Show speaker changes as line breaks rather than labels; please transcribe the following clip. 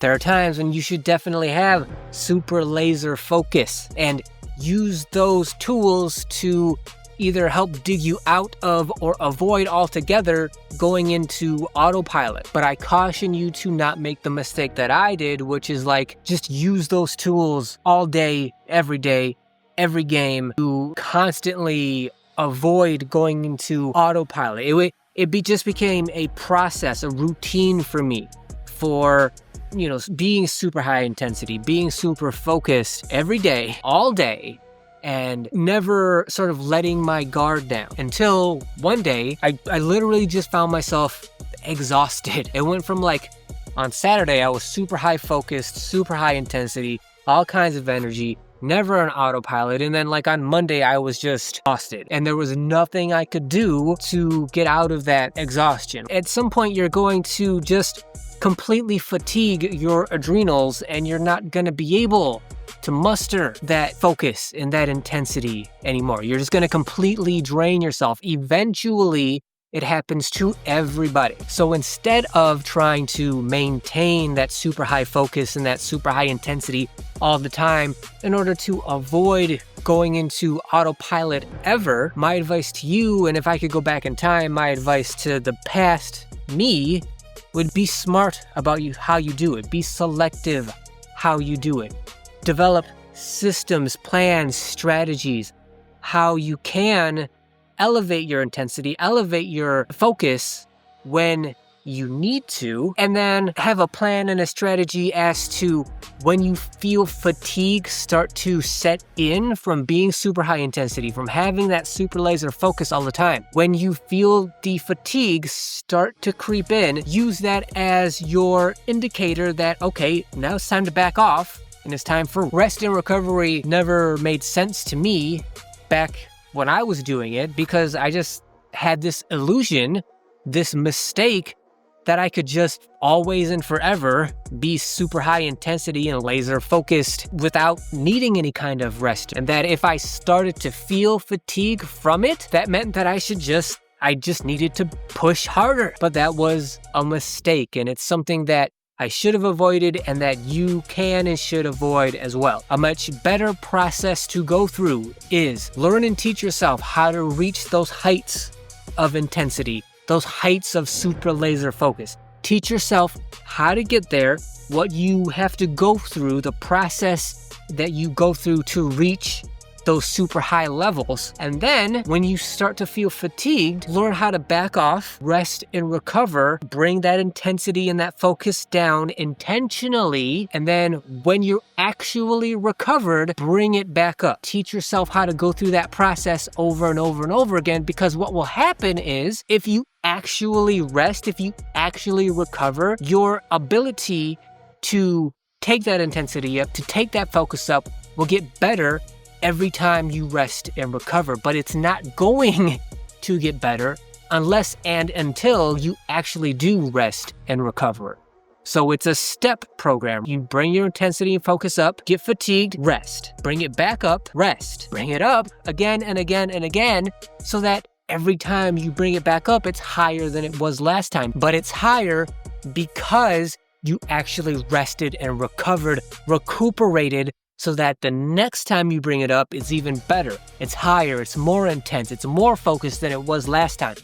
There are times when you should definitely have super laser focus and use those tools to either help dig you out of or avoid altogether going into autopilot. But I caution you to not make the mistake that I did, which is like just use those tools all day, every game to constantly avoid going into autopilot. It just became a process, a routine for me for, being super high intensity, being super focused every day, all day, and never sort of letting my guard down until one day I literally just found myself exhausted. It went from on Saturday, I was super high focused, super high intensity, all kinds of energy, never on autopilot. And then on Monday, I was just exhausted and there was nothing I could do to get out of that exhaustion. At some point, you're going to just completely fatigue your adrenals and you're not going to be able to muster that focus and that intensity anymore. You're just going to completely drain yourself. Eventually, it happens to everybody. So instead of trying to maintain that super high focus and that super high intensity all the time in order to avoid going into autopilot ever, my advice to you, and if I could go back in time, my advice to the past me would be smart about how you do it. Be selective how you do it. Develop systems, plans, strategies, how you can elevate your intensity, elevate your focus when you need to, and then have a plan and a strategy as to when you feel fatigue start to set in from being super high intensity, from having that super laser focus all the time. When you feel the fatigue start to creep in, use that as your indicator that, okay, now it's time to back off and it's time for rest and recovery. Never made sense to me back when I was doing it because I just had this illusion, this mistake that I could just always and forever be super high intensity and laser focused without needing any kind of rest. And that if I started to feel fatigue from it, that meant that I just needed to push harder. But that was a mistake, and it's something that I should have avoided and that you can and should avoid as well. A much better process to go through is learn and teach yourself how to reach those heights of intensity, those heights of super laser focus. Teach yourself how to get there, what you have to go through, the process that you go through to reach those super high levels. And then when you start to feel fatigued, learn how to back off, rest and recover, bring that intensity and that focus down intentionally. And then when you're actually recovered, bring it back up. Teach yourself how to go through that process over and over and over again, because what will happen is if you actually rest, if you actually recover, your ability to take that intensity up, to take that focus up will get better every time you rest and recover. But it's not going to get better unless and until you actually do rest and recover. So it's a step program. You bring your intensity and focus up, get fatigued, rest. Bring it back up, rest. Bring it up again and again and again, so that every time you bring it back up, it's higher than it was last time. But it's higher because you actually rested and recovered, recuperated, so that the next time you bring it up, it's even better. It's higher, it's more intense, it's more focused than it was last time.